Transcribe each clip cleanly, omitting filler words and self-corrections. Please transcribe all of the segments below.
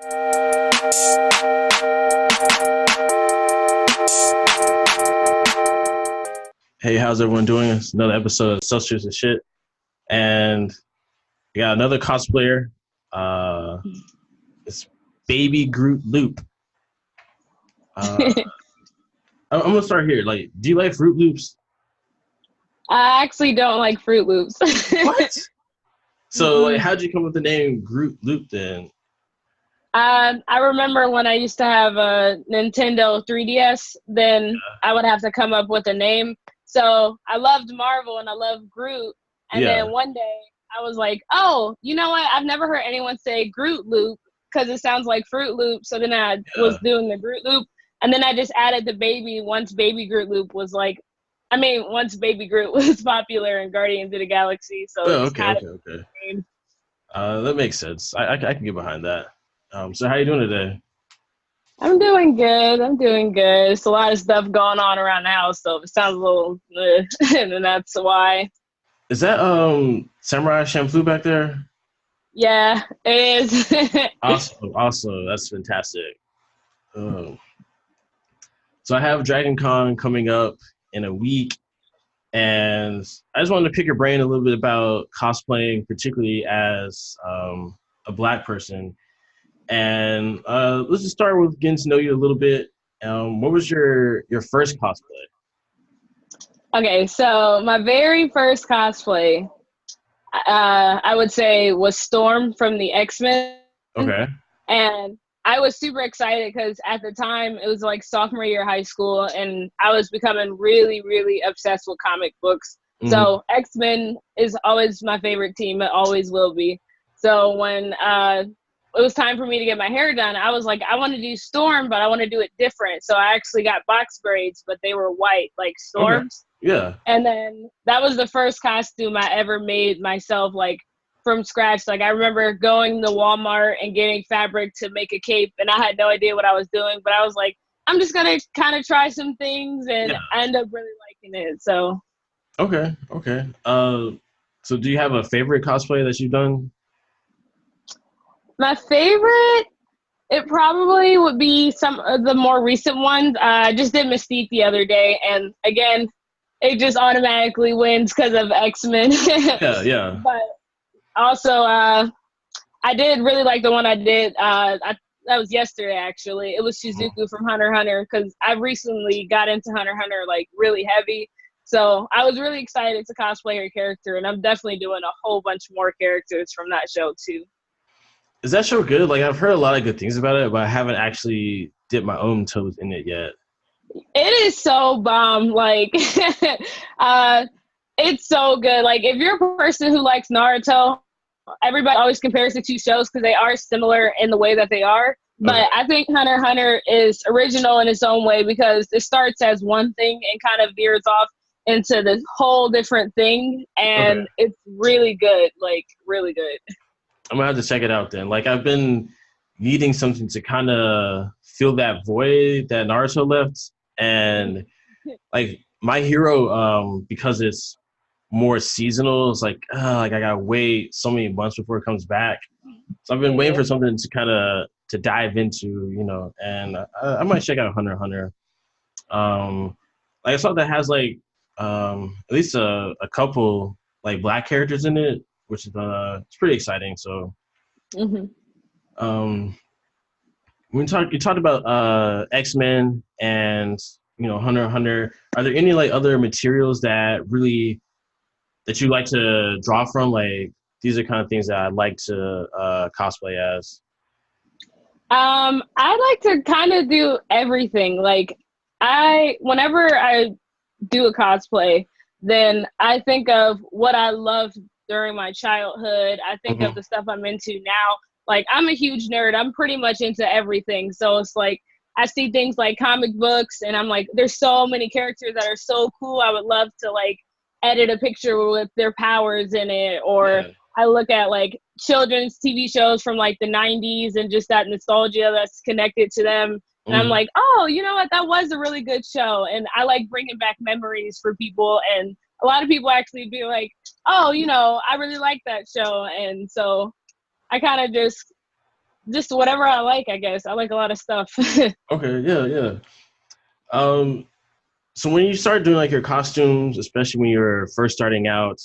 Hey, how's everyone doing? It's another episode of Substance and Shit. And we got another cosplayer. It's Baby Groot Loop. I'm going to start here. Like, do you like Fruit Loops? I actually don't like Fruit Loops. What? So, like, how'd you come up with the name Groot Loop then? I remember when I used to have a Nintendo 3DS, then I would have to come up with a name. So I loved Marvel and I loved Groot. And then one day I was like, oh, you know what? I've never heard anyone say Groot Loop because it sounds like Fruit Loop. So then I was doing the Groot Loop. And then I just added the baby once Baby Groot Loop was once Baby Groot was popular in Guardians of the Galaxy. So okay. That makes sense. I can get behind that. So how you doing today? I'm doing good. It's a lot of stuff going on around the house, so if it sounds a little and that's why. Is that Samurai Champloo back there? Yeah, it is. Awesome. That's fantastic. So I have Dragon Con coming up in a week, and I just wanted to pick your brain a little bit about cosplaying, particularly as a Black person. And let's just start with getting to know you a little bit. What was your first cosplay? Okay, so my very first cosplay, I would say, was Storm from the X-Men. Okay. And I was super excited because at the time it was like sophomore year of high school, and I was becoming really, really obsessed with comic books. Mm-hmm. So X-Men is always my favorite team. It always will be. So when it was time for me to get my hair done, I was like, I want to do Storm, but I want to do it different. So I actually got box braids, but they were white, like Storm's. Okay. Yeah. And then that was the first costume I ever made myself, like from scratch. Like I remember going to Walmart and getting fabric to make a cape, and I had no idea what I was doing, but I was like, I'm just going to kind of try some things, and I ended up really liking it. So. Okay. So do you have a favorite cosplay that you've done? My favorite, it probably would be some of the more recent ones. I just did Mystique the other day, and again, it just automatically wins because of X-Men. Yeah. But also, I did really like the one I did. That was yesterday, actually. It was Shizuku from Hunter x Hunter, because I recently got into Hunter x Hunter like really heavy. So I was really excited to cosplay her character, and I'm definitely doing a whole bunch more characters from that show too. Is that show good? Like, I've heard a lot of good things about it, but I haven't actually dipped my own toes in it yet. It is so bomb. Like, it's so good. Like, if you're a person who likes Naruto, everybody always compares the two shows because they are similar in the way that they are. But I think Hunter x Hunter is original in its own way because it starts as one thing and kind of veers off into this whole different thing. And it's really good. Like, really good. I'm gonna have to check it out then. Like, I've been needing something to kind of fill that void that Naruto left, and like My Hero, because it's more seasonal, it's like I gotta wait so many months before it comes back. So I've been waiting for something to kind of to dive into, and I might check out Hunter x Hunter. Like I saw that has like at least a couple like Black characters in it, which is it's pretty exciting. So, when you talked about X-Men and Hunter x Hunter, are there any like other materials that you like to draw from? Like, these are kind of things that I'd like to cosplay as. I like to kind of do everything. Like, whenever I do a cosplay, then I think of what I loved during my childhood. I think of the stuff I'm into now. Like, I'm a huge nerd. I'm pretty much into everything. So it's like, I see things like comic books, and I'm like, there's so many characters that are so cool. I would love to like edit a picture with their powers in it. Or I look at like children's TV shows from like the 90s and just that nostalgia that's connected to them. And I'm like, oh, you know what? That was a really good show. And I like bringing back memories for people. And a lot of people actually be like, oh, I really like that show. And so I kind of just just whatever I like, I guess. I like a lot of stuff. Okay, yeah, yeah. Um, so when you started doing like your costumes, especially when you were first starting out,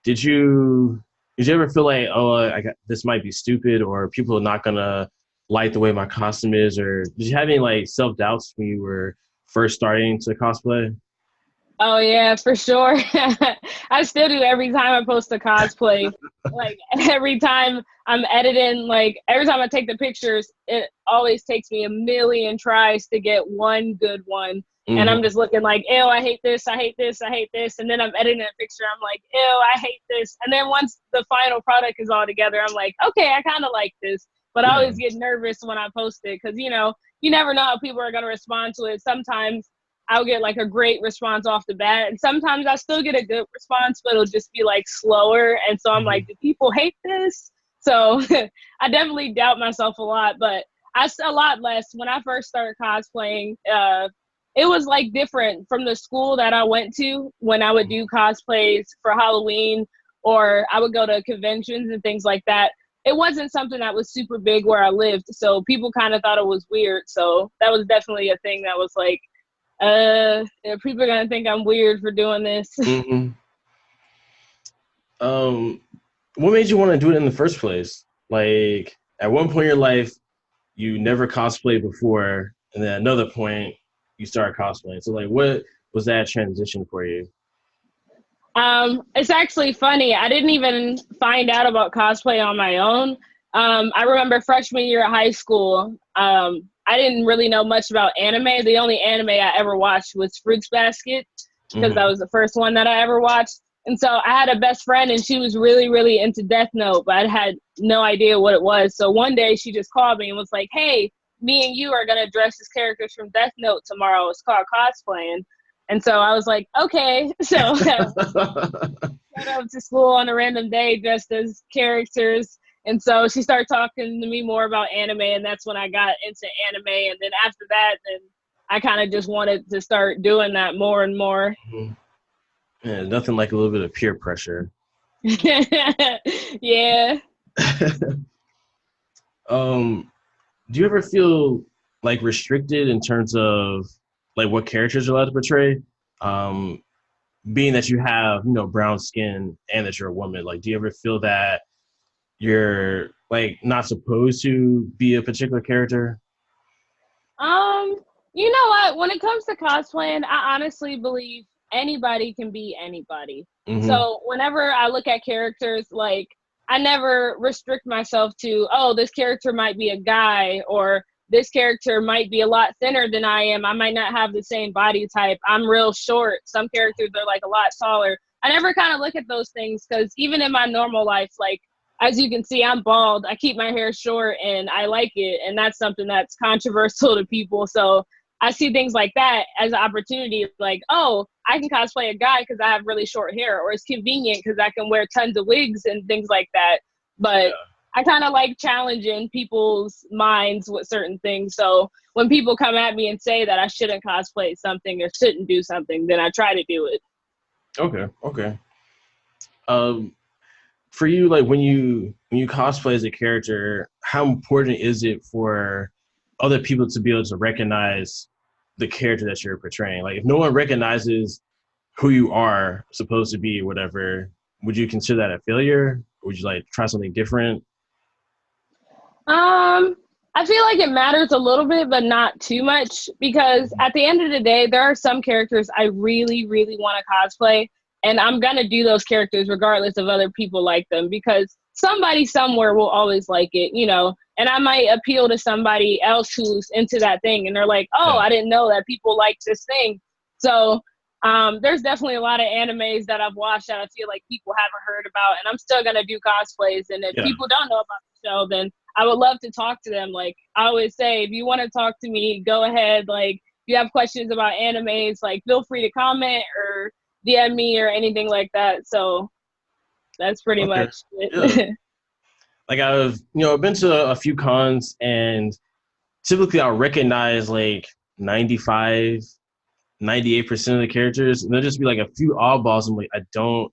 did you did you ever feel like, oh, this might be stupid, or people are not gonna like the way my costume is, or did you have any like self doubts when you were first starting to cosplay? Oh yeah, for sure. I still do every time I post a cosplay. Like every time I'm editing, like every time I take the pictures, it always takes me a million tries to get one good one. And I'm Hmm. just looking like, ew, I hate this, I hate this, I hate this. And then I'm editing a picture, I'm like, ew, I hate this. And then once the final product is all together, I'm like, okay, I kind of like this. But I Yeah. always get nervous when I post it because, you never know how people are going to respond to it. Sometimes I'll get like a great response off the bat. And sometimes I still get a good response, but it'll just be like slower. And so I'm like, Hmm. do people hate this? So I definitely doubt myself a lot, but a lot less when I first started cosplaying. It was like different from the school that I went to when I would do cosplays for Halloween, or I would go to conventions and things like that. It wasn't something that was super big where I lived. So people kind of thought it was weird. So that was definitely a thing that was like, people are gonna think I'm weird for doing this. Hmm. Um, what made you want to do it in the first place? Like, at one point in your life, you never cosplayed before, and then another point, you started cosplaying. So, like, what was that transition for you? It's actually funny. I didn't even find out about cosplay on my own. I remember freshman year of high school. I didn't really know much about anime. The only anime I ever watched was Fruits Basket because that Hmm. was the first one that I ever watched. And so I had a best friend and she was really, really into Death Note, but I had no idea what it was. So one day she just called me and was like, hey, me and you are going to dress as characters from Death Note tomorrow. It's called cosplaying. And so I was like, okay. So I showed up to school on a random day dressed as characters. And so she started talking to me more about anime, and that's when I got into anime. And then after that, then I kind of just wanted to start doing that more and more. Yeah, nothing like a little bit of peer pressure. Yeah. um, do you ever feel like restricted in terms of like what characters you're allowed to portray? Um, being that you have, brown skin and that you're a woman, like, do you ever feel that you're like not supposed to be a particular character? Um, you know what? When it comes to cosplaying, I honestly believe anybody can be anybody. Hmm. So whenever I look at characters, like I never restrict myself to, oh, this character might be a guy or this character might be a lot thinner than I am. I might not have the same body type. I'm real short. Some characters are like a lot taller. I never kind of look at those things because even in my normal life, like as you can see, I'm bald. I keep my hair short and I like it. And that's something that's controversial to people. So I see things like that as an opportunity, like, oh, I can cosplay a guy because I have really short hair, or it's convenient because I can wear tons of wigs and things like that. But Yeah. I kind of like challenging people's minds with certain things. So when people come at me and say that I shouldn't cosplay something or shouldn't do something, then I try to do it. Okay. Okay. Um, for you, like when you cosplay as a character, how important is it for other people to be able to recognize the character that you're portraying? Like, if no one recognizes who you are supposed to be, or whatever, would you consider that a failure? Or would you like try something different? Um, I feel like it matters a little bit, but not too much because at the end of the day, there are some characters I really, really want to cosplay, and I'm gonna do those characters regardless of other people like them because somebody somewhere will always like it. And I might appeal to somebody else who's into that thing, and they're like, "Oh, Yeah. I didn't know that people like this thing." So, there's definitely a lot of animes that I've watched that I feel like people haven't heard about, and I'm still gonna do cosplays. And if Yeah. people don't know about the show, then I would love to talk to them. Like I always say, if you want to talk to me, go ahead. Like if you have questions about animes, like feel free to comment or DM me or anything like that. So that's pretty Okay. much Yeah. it. Like, I've been to a few cons, and typically I'll recognize like 95, 98% of the characters, and there'll just be like a few oddballs. I'm like, I don't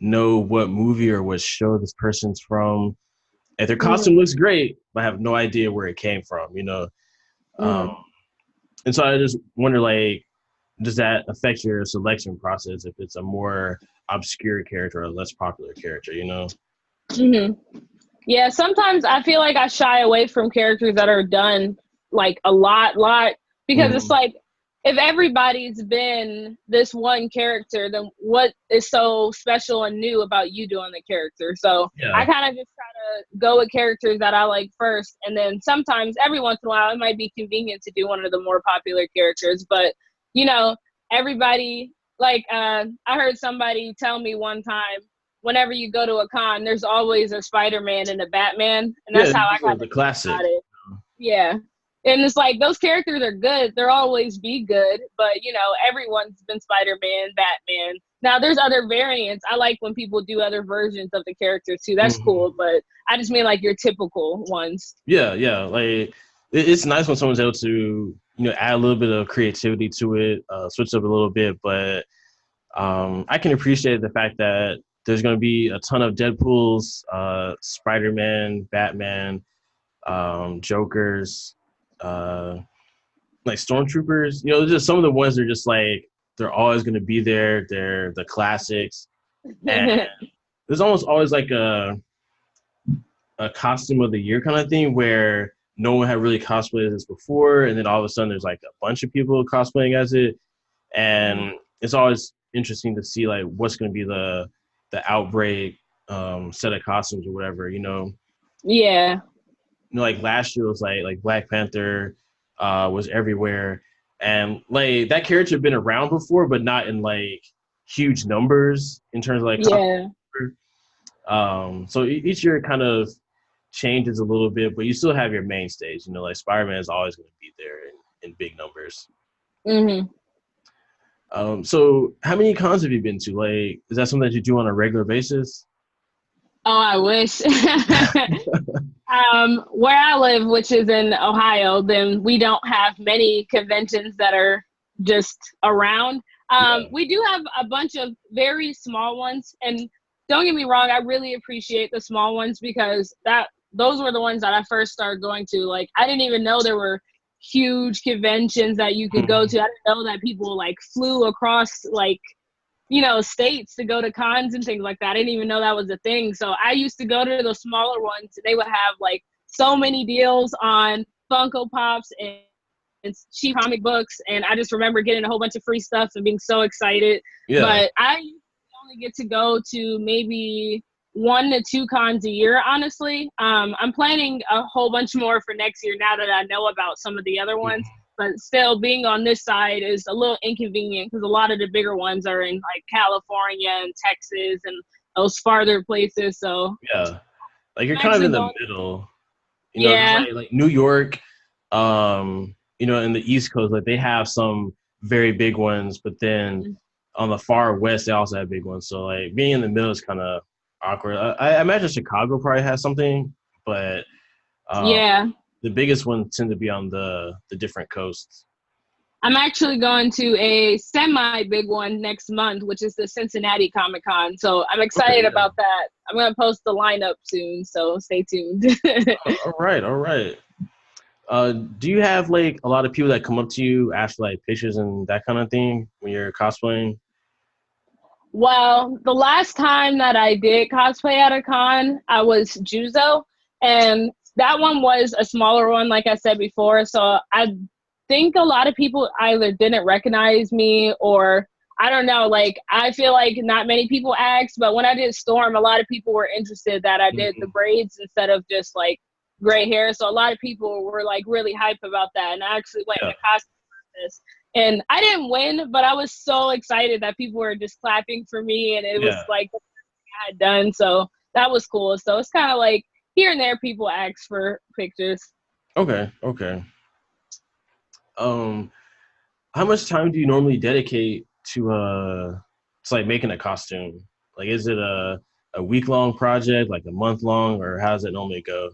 know what movie or what show this person's from. if their costume looks great, but I have no idea where it came from, you know. And so I just wonder, like, does that affect your selection process if it's a more obscure character or a less popular character, you know? Yeah, sometimes I feel like I shy away from characters that are done like a lot, because it's like, if everybody's been this one character, then what is so special and new about you doing the character? So I kind of just try to go with characters that I like first. And then sometimes every once in a while, it might be convenient to do one of the more popular characters. But, you know, everybody, like I heard somebody tell me one time, whenever you go to a con, there's always a Spider-Man and a Batman. And that's how I got the classic. About it. Yeah. And it's like, those characters are good. They'll always be good. But, you know, everyone's been Spider-Man, Batman. Now, there's other variants. I like when people do other versions of the characters, too. That's cool. But I just mean, like, your typical ones. Yeah. Like, it's nice when someone's able to, you know, add a little bit of creativity to it, switch up a little bit. But I can appreciate the fact that there's going to be a ton of Deadpools, Spider-Man, Batman, Jokers, like Stormtroopers, you know, just some of the ones that are just like, they're always going to be there. They're the classics. And there's almost always like a costume of the year kind of thing where no one had really cosplayed this before. And then all of a sudden there's like a bunch of people cosplaying as it. And it's always interesting to see like what's going to be the outbreak set of costumes or whatever, you know? Yeah. You know, like last year was like Black Panther was everywhere, and like that character had been around before, but not in like huge numbers in terms of like so each year kind of changes a little bit, but you still have your mainstays. You know, like Spider-Man is always going to be there in big numbers. So how many cons have you been to? Like, is that something that you do on a regular basis? Oh, I wish. Where I live, which is in Ohio, then we don't have many conventions that are just around. We do have a bunch of very small ones, and don't get me wrong, I really appreciate the small ones because those were the ones that I first started going to. Like, I didn't even know there were huge conventions that you could go to. I didn't know that people like flew across like, you know, states to go to cons and things like that. I didn't even know that was a thing. So I used to go to the smaller ones. They would have like so many deals on Funko Pops and cheap comic books. And I just remember getting a whole bunch of free stuff and being so excited. But I only get to go to maybe 1 to 2 cons a year, honestly. I'm planning a whole bunch more for next year now that I know about some of the other ones. But still, being on this side is a little inconvenient because a lot of the bigger ones are in like California and Texas and those farther places. So like you're kind of in the middle. You know, like New York, you know, in the East Coast, like they have some very big ones, but then on the far west, they also have big ones. So like being in the middle is kind of awkward. I imagine Chicago probably has something, but the biggest ones tend to be on the different coasts. I'm actually going to a semi-big one next month, which is the Cincinnati Comic-Con. So I'm excited about that. I'm going to post the lineup soon, so stay tuned. All right. Do you have like a lot of people that come up to you, ask like pictures and that kind of thing when you're cosplaying? Well, the last time that I did cosplay at a con, I was Juzo, and that one was a smaller one, like I said before. So I think a lot of people either didn't recognize me or I don't know. Like, I feel like not many people asked, but when I did Storm, a lot of people were interested that I did the braids instead of just like gray hair. So a lot of people were like really hyped about that. And I actually went in the costume contest. And I didn't win, but I was so excited that people were just clapping for me. And it was like the first thing I had done. So that was cool. So it's kind of like, here and there, people ask for pictures. Okay. How much time do you normally dedicate to like making a costume? Like, is it a week-long project, like a month-long, or how does it normally go?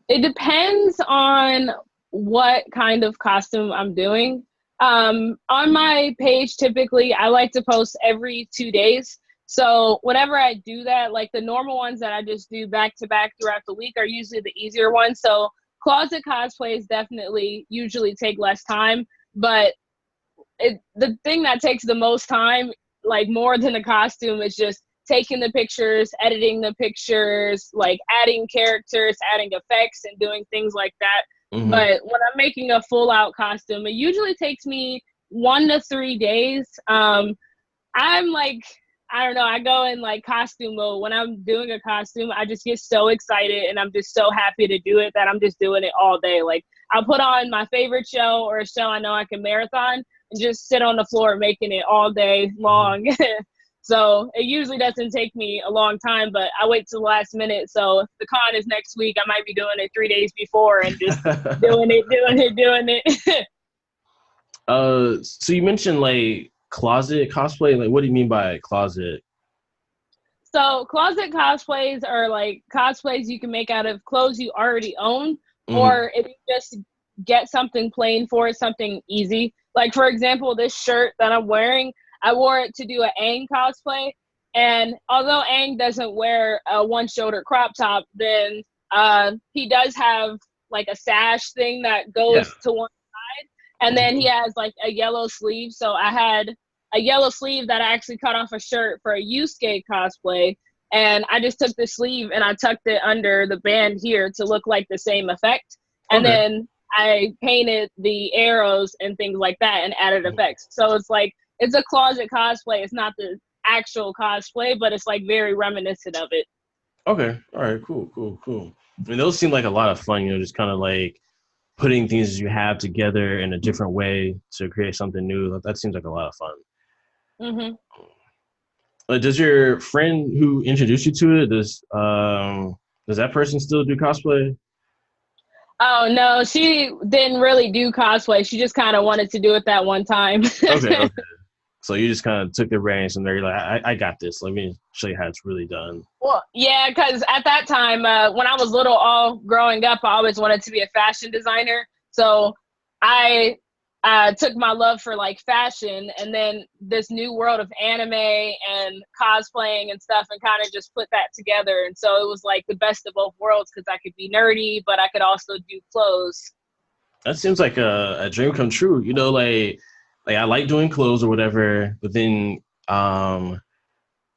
It depends on what kind of costume I'm doing. On my page, typically, I like to post every 2 days. So whenever I do that, like the normal ones that I just do back to back throughout the week are usually the easier ones. So closet cosplays definitely usually take less time, but the thing that takes the most time, like more than the costume, is just taking the pictures, editing the pictures, like adding characters, adding effects, and doing things like that. Mm-hmm. But when I'm making a full out costume, it usually takes me 1 to 3 days. I'm like, I don't know, I go in like costume mode. When I'm doing a costume, I just get so excited and I'm just so happy to do it that I'm just doing it all day. Like I'll put on my favorite show or a show I know I can marathon and just sit on the floor making it all day long. So it usually doesn't take me a long time, but I wait till the last minute. So if the con is next week, I might be doing it 3 days before and just doing it. So you mentioned like closet cosplay. Like, what do you mean by closet? So closet cosplays are like cosplays you can make out of clothes you already own, Mm-hmm. or if you just get something plain for it, something easy. Like for example, this shirt that I'm wearing, I wore it to do an Aang cosplay. And although Aang doesn't wear a one-shoulder crop top, then he does have like a sash thing that Yeah. goes to one side. And then he has like a yellow sleeve. So I had a yellow sleeve that I actually cut off a shirt for a Yusuke cosplay. And I just took the sleeve and I tucked it under the band here to look like the same effect. And Okay. then I painted the arrows and things like that and added effects. So it's like, it's a closet cosplay. It's not the actual cosplay, but it's like very reminiscent of it. Okay. All right. Cool. I mean, those seem like a lot of fun. You know, just kind of like putting things you have together in a different way to create something new. That seems like a lot of fun. Mm-hmm. Does your friend who introduced you to it, does that person still do cosplay? Oh no, she didn't really do cosplay. She just kind of wanted to do it that one time. Okay. So you just kind of took the reins and you're like, I got this. Let me show you how it's really done. Well, yeah, because at that time, when I was little, all growing up, I always wanted to be a fashion designer. So I took my love for like fashion and then this new world of anime and cosplaying and stuff and kind of just put that together. And so it was like the best of both worlds because I could be nerdy, but I could also do clothes. That seems like a dream come true. You know, like I like doing clothes or whatever, but then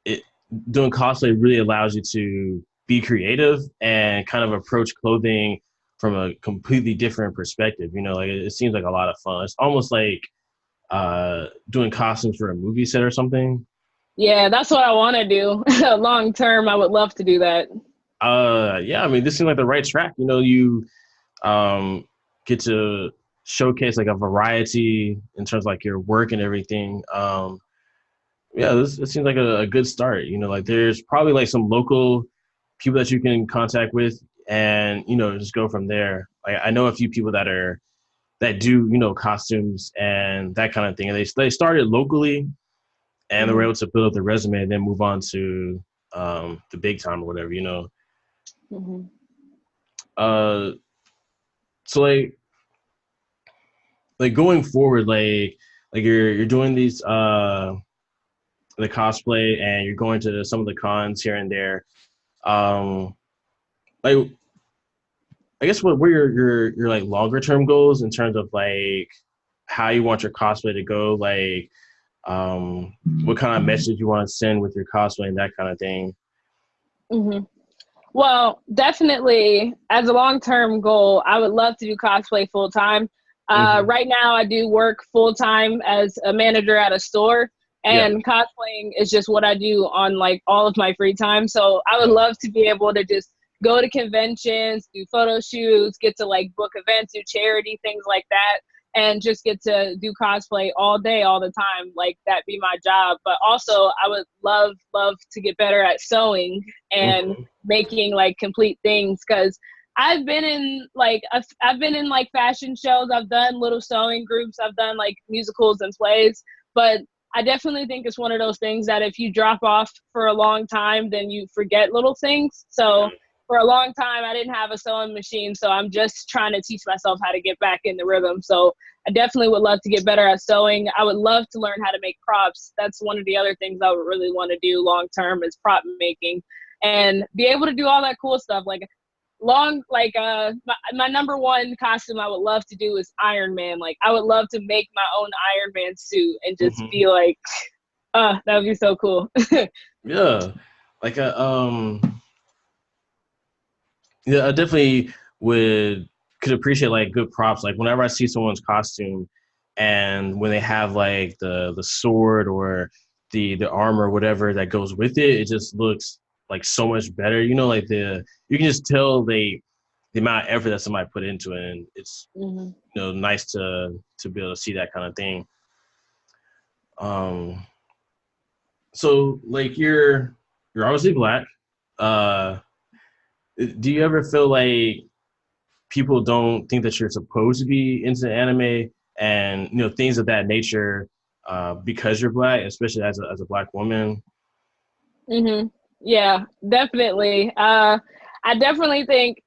it doing cosplay really allows you to be creative and kind of approach clothing from a completely different perspective. You know, like it seems like a lot of fun. It's almost like doing costumes for a movie set or something. Yeah, that's what I want to do. Long term, I would love to do that. Yeah, I mean, this seems like the right track. You know, you get to showcase like a variety in terms of like your work and everything. Yeah, it seems like a good start. You know, like there's probably like some local people that you can contact with and, you know, just go from there. Like I know a few people that do, you know, costumes and that kind of thing. And they started locally and they were able to build up their resume and then move on to the big time or whatever, you know. Mm-hmm. So like going forward, like you're doing these the cosplay and you're going to some of the cons here and there. Like I guess what were your like longer term goals in terms of like how you want your cosplay to go, like what kind of message you want to send with your cosplay and that kind of thing. Mm-hmm. Well, definitely as a long-term goal, I would love to do cosplay full time. Right now I do work full time as a manager at a store and cosplaying is just what I do on like all of my free time. So I would love to be able to just go to conventions, do photo shoots, get to like book events, do charity, things like that. And just get to do cosplay all day, all the time. Like that be my job. But also I would love to get better at sewing and making like complete things. Cause I've been in like fashion shows. I've done little sewing groups. I've done like musicals and plays, but I definitely think it's one of those things that if you drop off for a long time, then you forget little things. So for a long time, I didn't have a sewing machine, so I'm just trying to teach myself how to get back in the rhythm. So I definitely would love to get better at sewing. I would love to learn how to make props. That's one of the other things I would really want to do long term is prop making and be able to do all that cool stuff. Like my number one costume I would love to do is Iron Man. Like I would love to make my own Iron Man suit and just be like, that would be so cool. Yeah. Like yeah, I definitely could appreciate like good props. Like whenever I see someone's costume and when they have like the sword or the armor or whatever that goes with it, it just looks like so much better. You know, like you can just tell the amount of effort that somebody put into it, and it's you know nice to be able to see that kind of thing. So like you're obviously Black. Do you ever feel like people don't think that you're supposed to be into anime and you know things of that nature because you're Black, especially as a Black woman? Yeah, definitely. I definitely think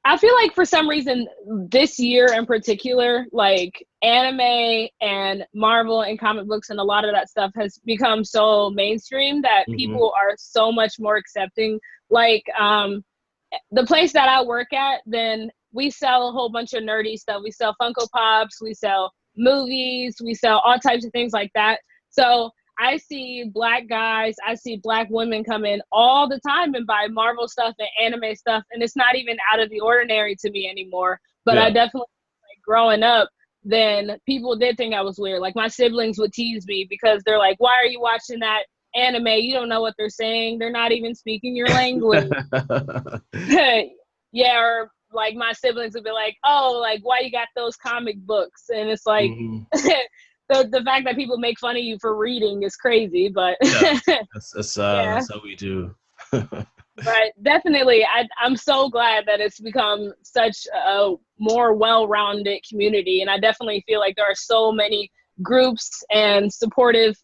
I feel like for some reason this year in particular, like anime and Marvel and comic books and a lot of that stuff has become so mainstream that people are so much more accepting. Like the place that I work at, then we sell a whole bunch of nerdy stuff. We sell Funko Pops, we sell movies, we sell all types of things like that. So I see Black guys, I see Black women come in all the time and buy Marvel stuff and anime stuff, and it's not even out of the ordinary to me anymore. But I definitely, like, growing up, then people did think I was weird. Like my siblings would tease me because they're like, "Why are you watching that anime? You don't know what they're saying. They're not even speaking your language." Yeah, or like my siblings would be like, "Oh, like why you got those comic books?" And it's like. The fact that people make fun of you for reading is crazy, but that's how we do. But definitely, I'm so glad that it's become such a more well-rounded community, and I definitely feel like there are so many groups and supportive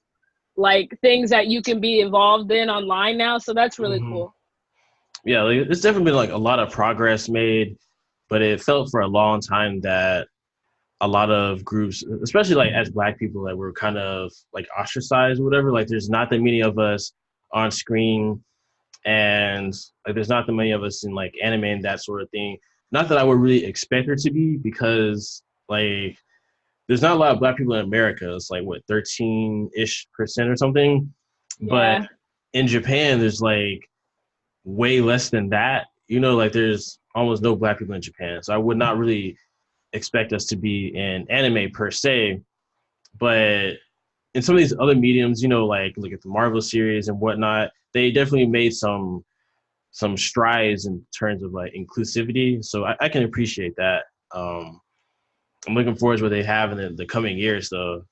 like things that you can be involved in online now. So that's really cool. Yeah, like, there's definitely been like a lot of progress made, but it felt for a long time that a lot of groups, especially like as Black people, that were kind of like ostracized or whatever. Like there's not that many of us on screen, and like there's not that many of us in like anime and that sort of thing. Not that I would really expect there to be, because like there's not a lot of Black people in America. It's like what 13-ish% or something. But in Japan, there's like way less than that. You know, like there's almost no Black people in Japan. So I would not really expect us to be in anime per se, but in some of these other mediums, you know, like look at the Marvel series and whatnot, they definitely made some strides in terms of like inclusivity. So I can appreciate that. I'm looking forward to what they have in the coming years, though.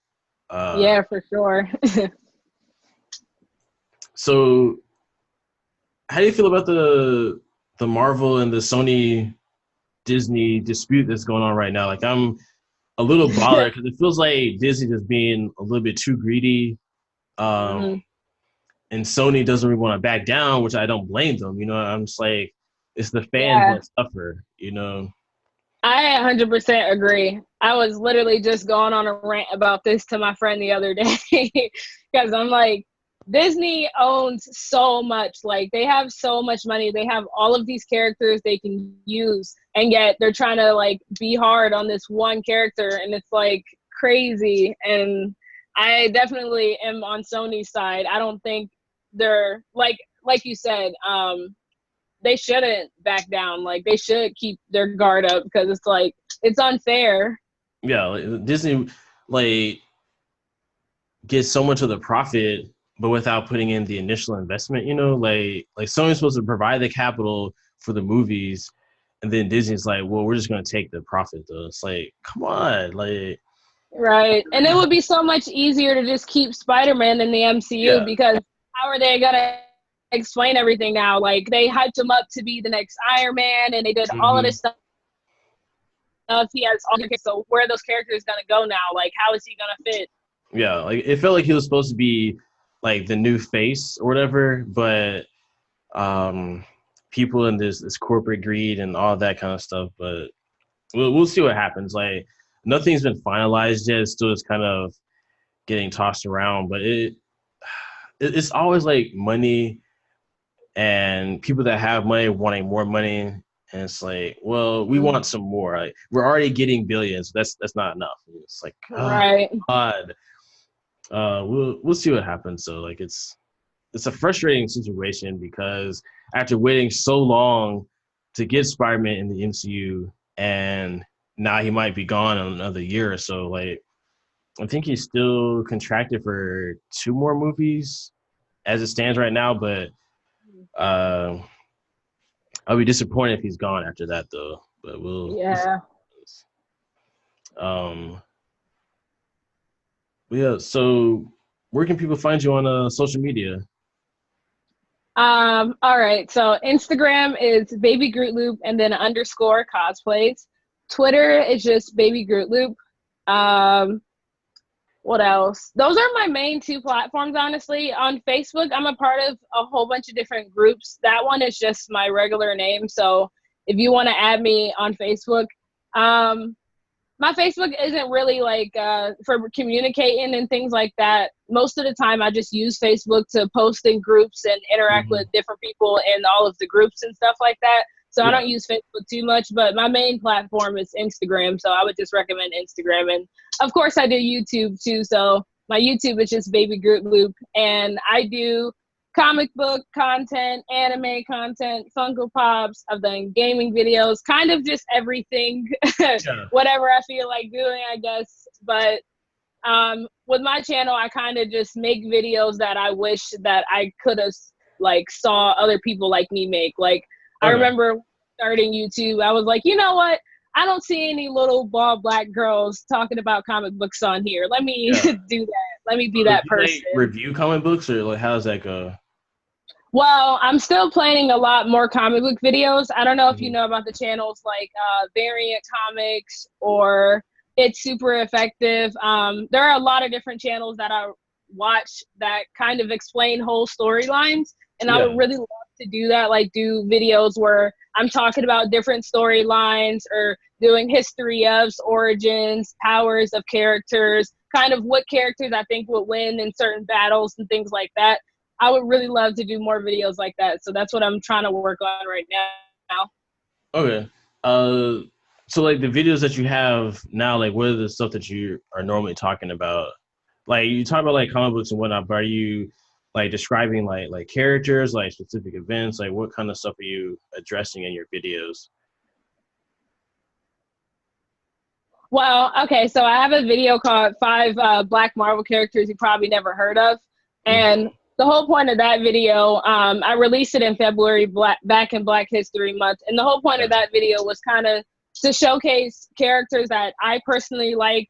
Yeah, for sure. So, how do you feel about the Marvel and the Sony Disney dispute that's going on right now? Like I'm a little bothered because it feels like Disney just being a little bit too greedy, and Sony doesn't really want to back down, which I don't blame them. You know, I'm just like, it's the fans that suffer. You know, I 100% agree. I was literally just going on a rant about this to my friend the other day because I'm like, Disney owns so much. Like they have so much money. They have all of these characters they can use, and yet they're trying to like be hard on this one character, and it's like crazy. And I definitely am on Sony's side. I don't think they're like you said, they shouldn't back down. Like they should keep their guard up because it's like it's unfair. Yeah, like, Disney like gets so much of the profit, but without putting in the initial investment. You know, like Sony's supposed to provide the capital for the movies, and then Disney's like, well, we're just gonna take the profit though. It's like, come on, like. Right, and it would be so much easier to just keep Spider-Man in the MCU because how are they gonna explain everything now? Like they hyped him up to be the next Iron Man, and they did all of this stuff. He has all the so where are those characters gonna go now? Like how is he gonna fit? Yeah, like it felt like he was supposed to be like the new face or whatever, but people in this corporate greed and all that kind of stuff. But we'll see what happens. Like nothing's been finalized yet. It's still just kind of getting tossed around. But it's always like money and people that have money wanting more money. And it's like, well, we want some more. Like we're already getting billions. That's not enough. It's like, Right. God. We'll see what happens. So like it's a frustrating situation because after waiting so long to get Spider-Man in the MCU, and now he might be gone in another year or so. Like I think he's still contracted for 2 more movies as it stands right now, but I'll be disappointed if he's gone after that though. But Yeah. Yeah, so where can people find you on social media? All right. So Instagram is Baby Groot Loop and then _ cosplays. Twitter is just Baby Groot Loop. What else? Those are my main 2 platforms, honestly. On Facebook, I'm a part of a whole bunch of different groups. That one is just my regular name. So if you want to add me on Facebook, my Facebook isn't really like for communicating and things like that. Most of the time, I just use Facebook to post in groups and interact with different people in all of the groups and stuff like that. So I don't use Facebook too much, but my main platform is Instagram. So I would just recommend Instagram. And of course, I do YouTube too. So my YouTube is just Baby Groot Loop. And I do comic book content, anime content, Funko Pops. I've done gaming videos, kind of just everything, whatever I feel like doing, I guess. But with my channel, I kind of just make videos that I wish that I could have like saw other people like me make. Like I remember starting YouTube, I was like, you know what? I don't see any little bald black girls talking about comic books on here. Let me do that. Let me be that person. Like, review comic books or like how does that go? Well, I'm still planning a lot more comic book videos. I don't know if you know about the channels like Variant Comics or It's Super Effective. There are a lot of different channels that I watch that kind of explain whole storylines. And I would really love to do that, like do videos where I'm talking about different storylines or doing history of origins, powers of characters, kind of what characters I think would win in certain battles and things like that. I would really love to do more videos like that. So that's what I'm trying to work on right now. Okay. So like the videos that you have now, like what are the stuff that you are normally talking about? Like you talk about like comic books and whatnot, but are you like describing like characters, like specific events? Like what kind of stuff are you addressing in your videos? Well, okay, so I have a video called 5 Black Marvel Characters You Probably Never Heard Of. And the whole point of that video, I released it in February, back in Black History Month. And the whole point of that video was kind of to showcase characters that I personally like,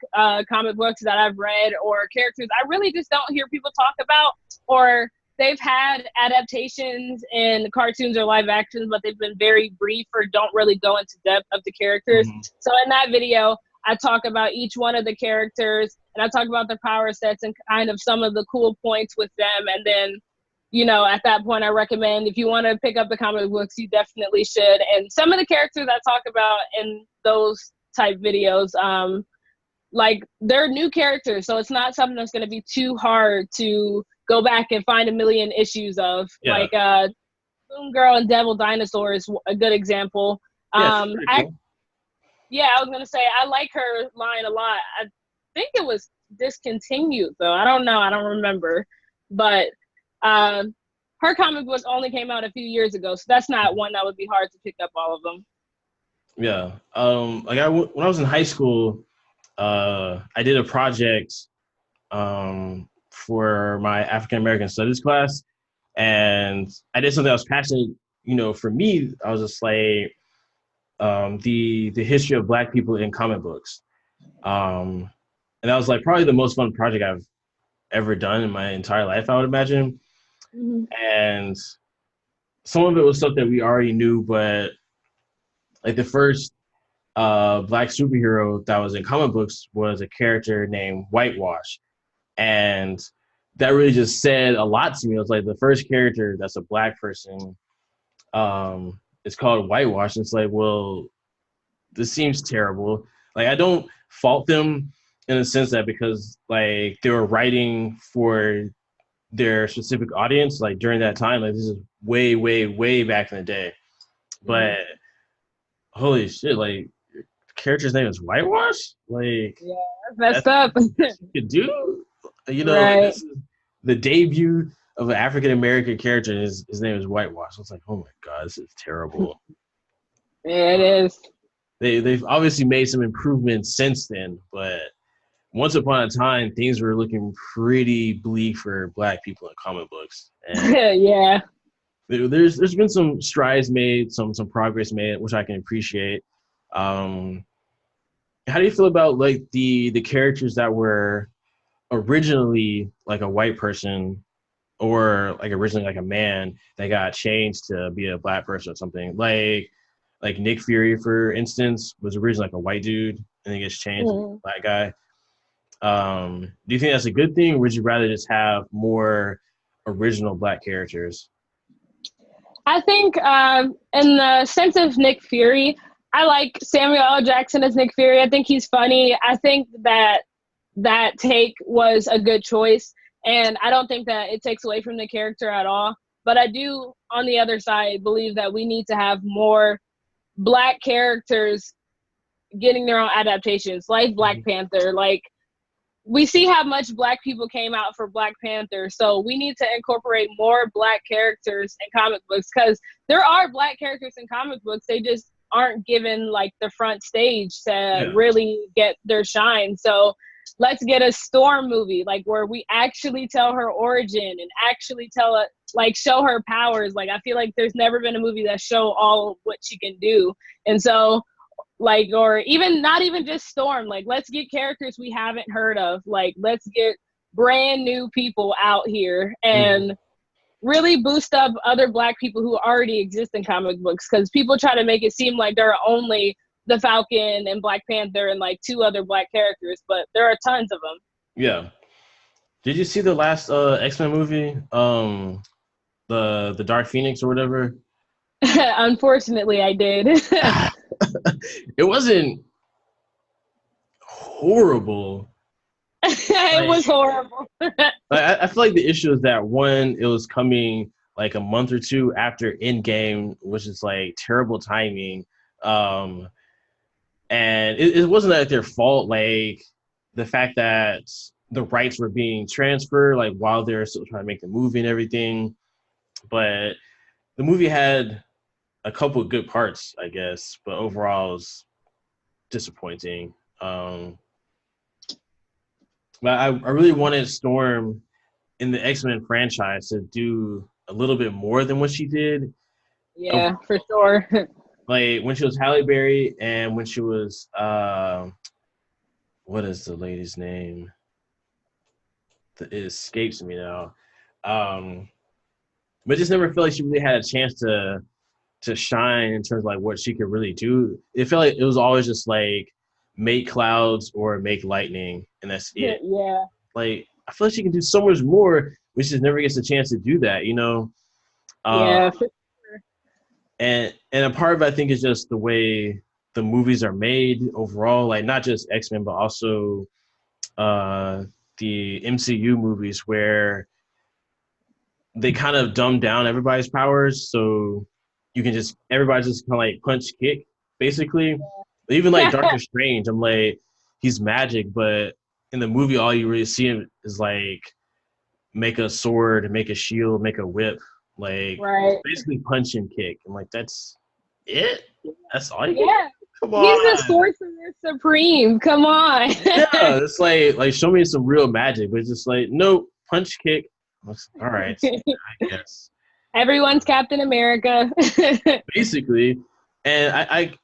comic books that I've read, or characters I really just don't hear people talk about, or they've had adaptations in cartoons or live actions, but they've been very brief or don't really go into depth of the characters. So in that video, I talk about each one of the characters and I talk about their power sets and kind of some of the cool points with them. And then, you know, at that point, I recommend if you want to pick up the comic books, you definitely should. And some of the characters I talk about in those type videos, like they're new characters. So it's not something that's going to be too hard to go back and find a million issues of. Like Boom Girl and Devil Dinosaur is a good example. I was going to say, I like her line a lot. I think it was discontinued, though. I don't know. I don't remember. But her comic book only came out a few years ago, so that's not one that would be hard to pick up all of them. Yeah. When I was in high school, I did a project for my African American Studies class, and I did something I was passionate. You know, for me, I was just like the history of Black people in comic books, and that was like probably the most fun project I've ever done in my entire life, I would imagine. And some of it was stuff that we already knew, but like the first Black superhero that was in comic books was a character named Whitewash. And that really just said a lot to me. It was like the first character that's a Black person It's called whitewash. It's like, well, this seems terrible. Like, I don't fault them in the sense that because like they were writing for their specific audience, like during that time, like this is way, way, way back in the day. But holy shit, like your character's name is Whitewash? Like Yeah, that's messed that's up. what you could do? You know, like Right. this is the debut of an African American character, and his name is Whitewash. I was like, oh my god, this is terrible. Yeah, it is. They've obviously made some improvements since then, but once upon a time, things were looking pretty bleak for Black people in comic books, and Yeah. there's been some strides made, some progress made, which I can appreciate. Um, how do you feel about like the characters that were originally like a white person or like originally like a man that got changed to be a Black person or something? Like Nick Fury, for instance, was originally like a white dude and then gets changed to be a Mhm. Black guy. Do you think that's a good thing, or would you rather just have more original Black characters? I think, in the sense of Nick Fury, I like Samuel L. Jackson as Nick Fury. I think he's funny. I think that that take was a good choice, and I don't think that it takes away from the character at all. But I do, on the other side, believe that we need to have more Black characters getting their own adaptations, like Black Panther. Like, we see how much Black people came out for Black Panther, so we need to incorporate more Black characters in comic books, because there are Black characters in comic books. They just aren't given like the front stage to Yeah. really get their shine. So let's get a Storm movie, like where we actually tell her origin and actually tell it, like show her powers. Like, I feel like there's never been a movie that show all of what she can do. And so, like, or even not even just Storm, like let's get characters we haven't heard of. Like, let's get brand new people out here Mhm. and really boost up other Black people who already exist in comic books, because people try to make it seem like there are only the Falcon and Black Panther and like two other Black characters, but there are tons of them. Yeah. Did you see the last X-Men movie? The Dark Phoenix or whatever? Unfortunately, I did. It wasn't horrible. It Like, was horrible. I feel like the issue is that one, it was coming like a month or two after Endgame, which is like terrible timing. Um, and it wasn't like their fault. Like the fact that the rights were being transferred, like while they're still trying to make the movie and everything. But the movie had a couple of good parts, I guess, but overall it was disappointing. But I really wanted Storm in the X-Men franchise to do a little bit more than what she did. Yeah, for sure. Like when she was Halle Berry and when she was what is the lady's name? It escapes me now. Um, but just never felt like she really had a chance to shine in terms of like what she could really do. It felt like it was always just like make clouds or make lightning, and that's it. Yeah. Like I feel like she can do so much more, but she just never gets a chance to do that, you know. Yeah. And a part of it, I think, is just the way the movies are made overall, like not just X-Men, but also uh, the MCU movies, where they kind of dumb down everybody's powers, so you can just everybody's just kind of like punch kick, basically. Even like Doctor Strange, I'm like he's magic, but in the movie, all you really see him is like make a sword, make a shield, make a whip, like Right. basically punch and kick. I'm like, that's it. That's all you can. Yeah. Come He's the on. sorcerer supreme. Come on. Yeah, it's like show me some real magic, but it's just like nope, punch kick. All right, I guess Everyone's Captain America. basically, and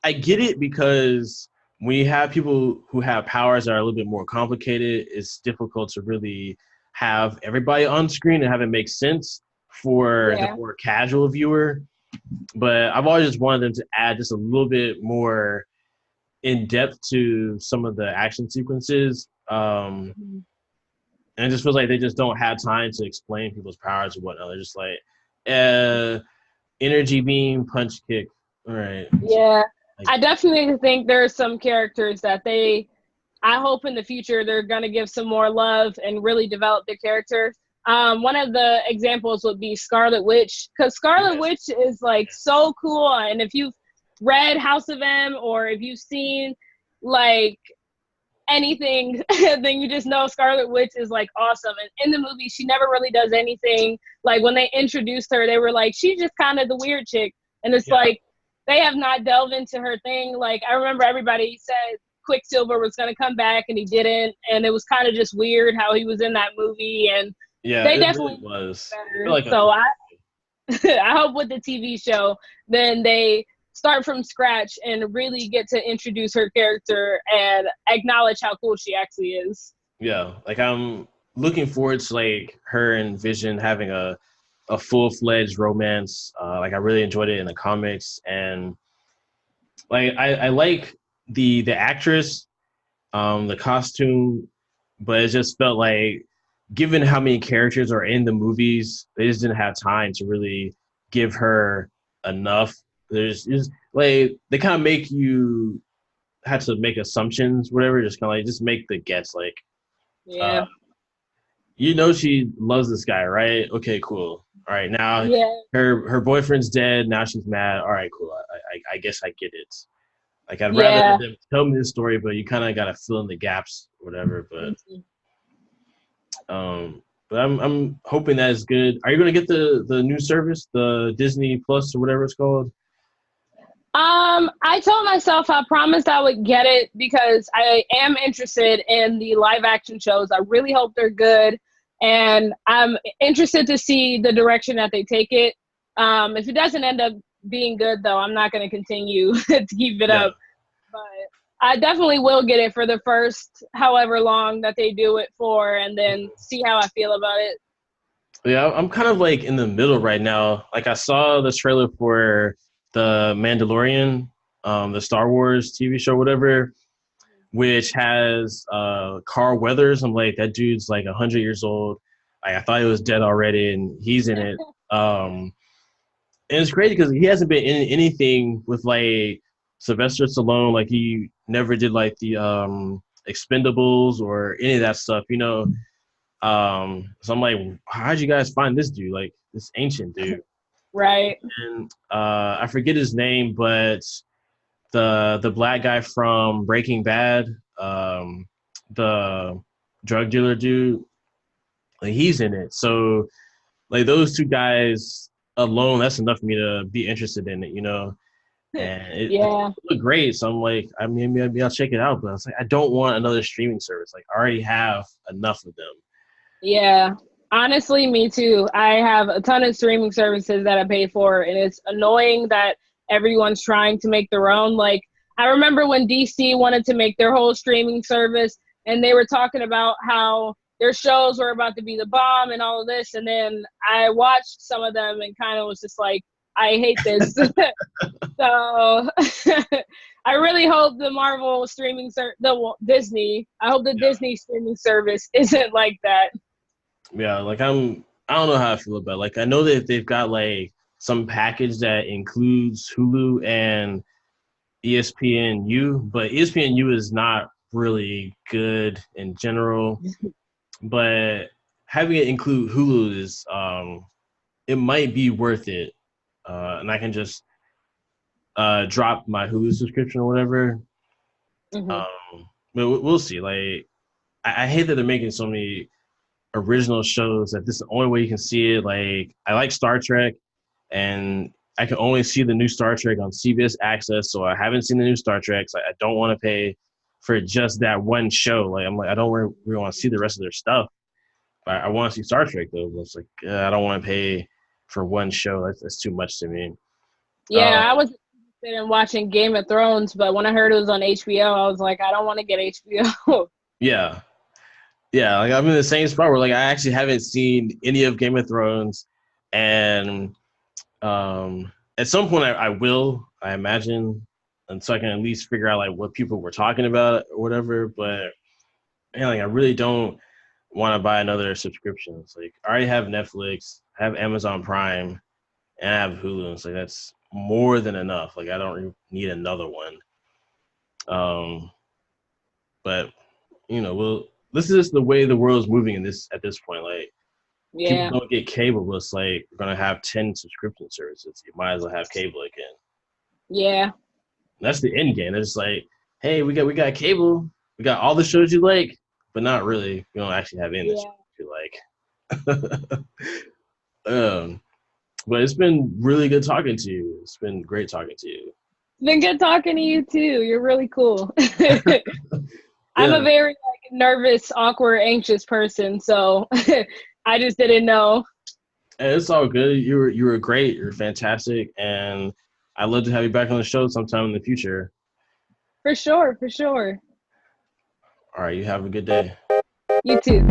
I get it because when you have people who have powers that are a little bit more complicated, it's difficult to really have everybody on screen and have it make sense for the Yeah. more casual viewer. But I've always just wanted them to add just a little bit more in depth to some of the action sequences. And it just feels like they just don't have time to explain people's powers or whatnot. They're just like, energy beam, punch kick. All right. Yeah, Like, I definitely think there's some characters that I hope in the future they're gonna give some more love and really develop their character. One of the examples would be Scarlet Witch, because Scarlet yes. Witch is like so cool. And if you've read House of M or if you've seen like anything, then you just know Scarlet Witch is like awesome. And in the movie, she never really does anything. Like when they introduced her, they were like, she's just kind of the weird chick. And it's Yeah. like, they have not delved into her thing. Like I remember everybody said Quicksilver was going to come back and he didn't. And it was kind of just weird how he was in that movie. And Yeah, they it really definitely was. I feel better. like So I hope with the TV show, then they start from scratch and really get to introduce her character and acknowledge how cool she actually is. yeah, like I'm looking forward to like her and Vision having a full-fledged romance. Like I really enjoyed it in the comics, and like I like the actress, the costume, but it just felt like given how many characters are in the movies, they just didn't have time to really give her enough. There's just like they kind of make you have to make assumptions, whatever, just kind of like just make the guess like uh Yeah. you know she loves this guy, right? Okay, cool. All right, now Yeah. her boyfriend's dead. Now she's mad. All right, cool. I guess I get it. Like I'd rather Yeah. them tell me the story, but you kind of gotta fill in the gaps, whatever. Um, but I'm hoping that is good. Are you gonna get the new service, the Disney Plus or whatever it's called? I told myself I promised I would get it because I am interested in the live action shows. I really hope they're good. And I'm interested to see the direction that they take it. If it doesn't end up being good, though, I'm not going to continue to keep it Yeah. up. But I definitely will get it for the first however long that they do it for and then see how I feel about it. Yeah, I'm kind of like in the middle right now. Like I saw the trailer for the Mandalorian, the Star Wars TV show, whatever, which has Carl Weathers. I'm like, that dude's like 100 years old. Like, I thought he was dead already, and he's in it. And it's crazy because he hasn't been in anything with like Sylvester Stallone. Like he never did like the Expendables or any of that stuff, you know. So I'm like, how'd you guys find this dude? Like this ancient dude. Right. And I forget his name, but the black guy from Breaking Bad, the drug dealer dude, like he's in it. So like those two guys alone, that's enough for me to be interested in it, you know. And it Yeah. looked great. So I'm like, I mean, maybe I'll check it out. But I was like, I don't want another streaming service. Like I already have enough of them. Yeah, honestly, me too. I have a ton of streaming services that I pay for, and it's annoying that everyone's trying to make their own. Like, I remember when DC wanted to make their whole streaming service, and they were talking about how their shows were about to be the bomb and all of this. And then I watched some of them and kind of was just like, I hate this. So I really hope the Marvel streaming Disney. I hope the Yeah. Disney streaming service isn't like that. Yeah, like I don't know how I feel about it. Like I know that they've got like some package that includes Hulu and ESPNU, but ESPNU is not really good in general. But having it include Hulu is it might be worth it. And I can just drop my Hulu subscription or whatever. Mm-hmm. But we'll see. Like I hate that they're making so many original shows that this is the only way you can see it. Like I like Star Trek, and I can only see the new Star Trek on CBS Access, so I haven't seen the new Star Trek. So I don't want to pay for just that one show. Like I'm like I don't really want to see the rest of their stuff. I want to see Star Trek though. But it's like I don't want to pay for one show. That's too much to me. Yeah, I was interested in watching Game of Thrones, but when I heard it was on HBO, I was like, I don't want to get HBO. Yeah, yeah. Like I'm in the same spot where like I actually haven't seen any of Game of Thrones, and at some point I will, I imagine, and so I can at least figure out like what people were talking about or whatever. But man, like I really don't want to buy another subscription. It's like I already have Netflix, I have Amazon Prime. and I have Hulu. So that's more than enough. Like I don't need another one. But well, this is the way the world's moving at this point. Like people Yeah. don't get cable, but it's like we're gonna have 10 subscription services. You might as well have cable again. Yeah. That's the end game. It's like, hey, we got cable, we got all the shows you like, but not really. We don't actually have any of the shows you like. But it's been really good talking to you. It's been great talking to you. It's been good talking to you too. You're really cool. I'm a very like nervous, awkward, anxious person, so I just didn't know. And it's all good. You were great. You're fantastic, and I'd love to have you back on the show sometime in the future. For sure, for sure. All right, you have a good day. You too.